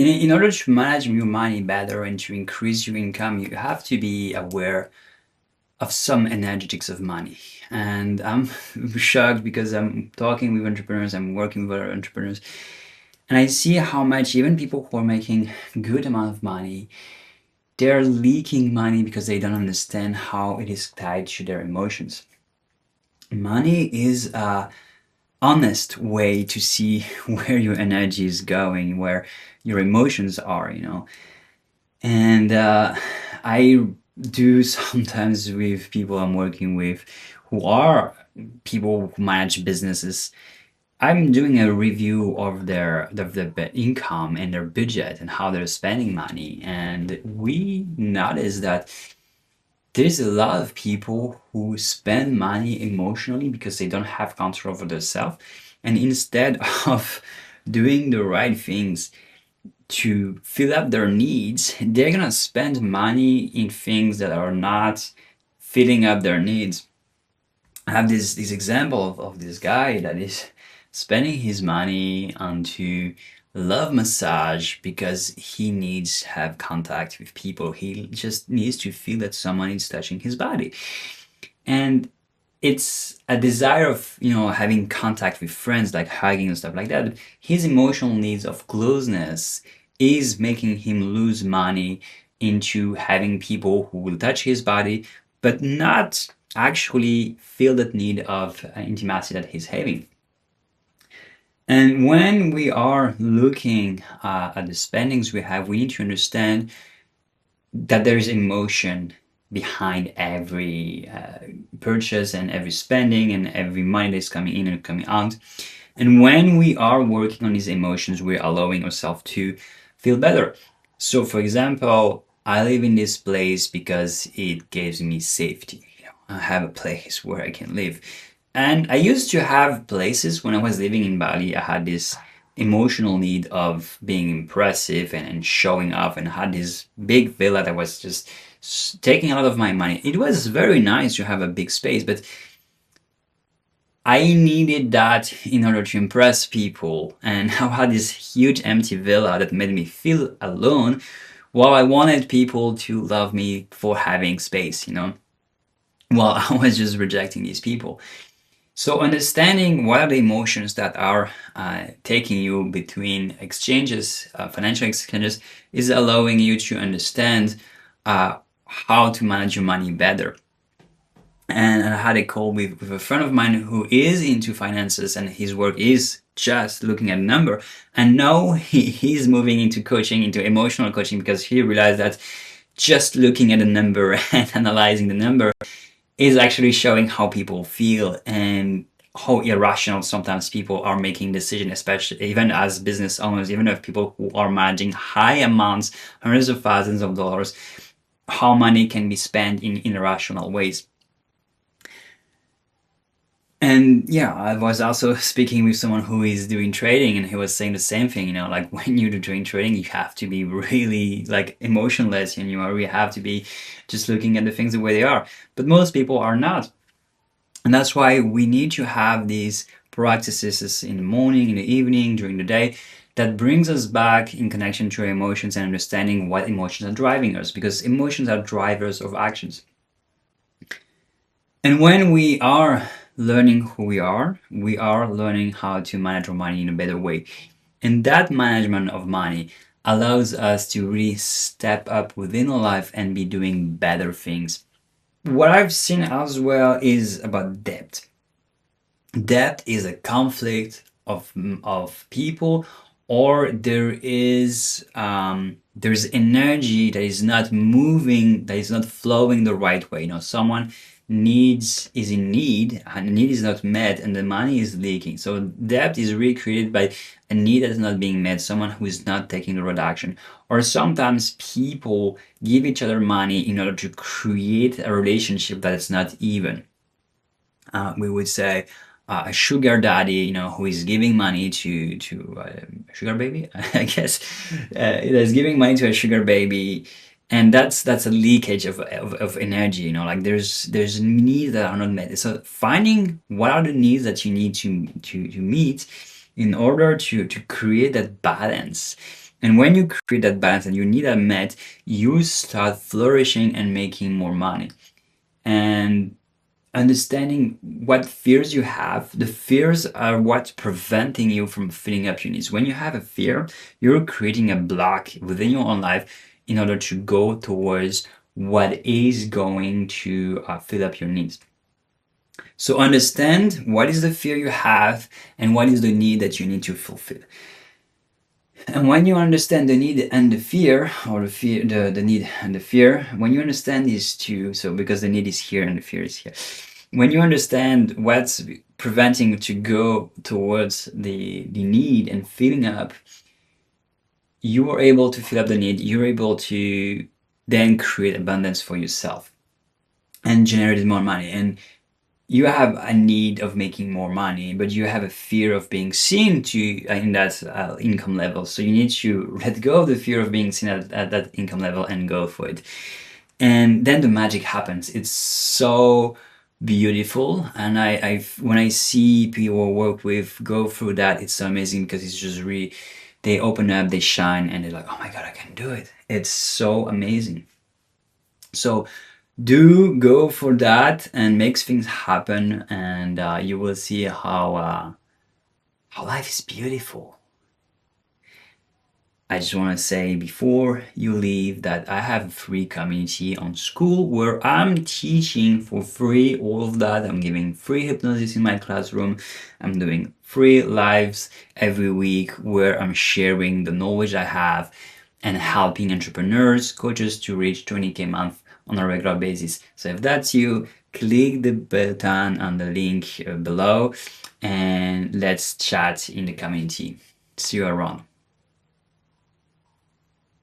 in order to manage your money better and to increase your income, you have to be aware of some energetics of money. And I'm shocked because I'm talking with entrepreneurs, I'm working with other entrepreneurs, and I see how much even people who are making good amount of money, they're leaking money because they don't understand how it is tied to their emotions. Money is a honest way to see where your energy is going, where your emotions are, And I do sometimes with people I'm working with who are people who manage businesses. I'm doing a review of their income and their budget and how they're spending money, and we notice that there's a lot of people who spend money emotionally because they don't have control over themselves, and instead of doing the right things to fill up their needs, they're gonna spend money in things that are not filling up their needs. I have this example of this guy that is spending his money onto love massage because he needs to have contact with people. He just needs to feel that someone is touching his body. And it's a desire of, having contact with friends, like hugging and stuff like that. But his emotional needs of closeness is making him lose money into having people who will touch his body, but not actually feel that need of intimacy that he's having. And when we are looking at the spendings we have, we need to understand that there is emotion behind every purchase and every spending and every money that's coming in and coming out. And when we are working on these emotions, we're allowing ourselves to feel better. So, for example, I live in this place because it gives me safety. I have a place where I can live. And I used to have places when I was living in Bali. I had this emotional need of being impressive and showing off, and I had this big villa that was just taking a lot of my money. It was very nice to have a big space, but I needed that in order to impress people. And I had this huge empty villa that made me feel alone, while I wanted people to love me for having space, while I was just rejecting these people. So understanding what are the emotions that are taking you between exchanges, financial exchanges, is allowing you to understand how to manage your money better. And I had a call with a friend of mine who is into finances, and his work is just looking at a number. And now he's moving into coaching, into emotional coaching, because he realized that just looking at a number and analyzing the number is actually showing how people feel and how irrational sometimes people are making decisions, especially even as business owners, even if people who are managing high amounts, hundreds of thousands of dollars, how money can be spent in irrational ways. And yeah, I was also speaking with someone who is doing trading, and he was saying the same thing, like when you're doing trading, you have to be really like emotionless, and you really have to be just looking at the things the way they are. But most people are not. And that's why we need to have these practices in the morning, in the evening, during the day, that brings us back in connection to our emotions and understanding what emotions are driving us, because emotions are drivers of actions. And when we are learning who we are learning how to manage our money in a better way. And that management of money allows us to really step up within our life and be doing better things. What I've seen as well is about debt. Debt is a conflict of people, or there's energy that is not moving, that is not flowing the right way. Someone is in need, and the need is not met, and the money is leaking. So debt is really created by a need that is not being met, someone who is not taking the right action. Or sometimes people give each other money in order to create a relationship that is not even. We would say a sugar daddy, who is giving money to a sugar baby, I guess, is giving money to a sugar baby, and that's a leakage of energy. Like there's needs that are not met. So finding what are the needs that you need to meet in order to create that balance And when you create that balance and you need that met, you start flourishing and making more money. And understanding what fears you have. The fears are what's preventing you from filling up your needs. When you have a fear, you're creating a block within your own life in order to go towards what is going to fill up your needs. So understand what is the fear you have and what is the need that you need to fulfill. And when you understand the need and the fear, or the need and the fear, when you understand these two, so because the need is here and the fear is here, when you understand what's preventing you to go towards the need and filling up, you are able to fill up the need, you're able to then create abundance for yourself and generate more money. And you have a need of making more money, but you have a fear of being seen to in that income level. So you need to let go of the fear of being seen at that income level and go for it. And then the magic happens. It's so beautiful. And when I see people I work with go through that, it's so amazing because it's just really, they open up, they shine, and they're like, oh my God, I can do it. It's so amazing. So do go for that and make things happen, and you will see how life is beautiful. I just want to say before you leave that I have a free community on School where I'm teaching for free all of that. I'm giving free hypnosis in my classroom. I'm doing free lives every week where I'm sharing the knowledge I have and helping entrepreneurs, coaches to reach 20K a month on a regular basis. So if that's you, click the button on the link below and let's chat in the community. See you around.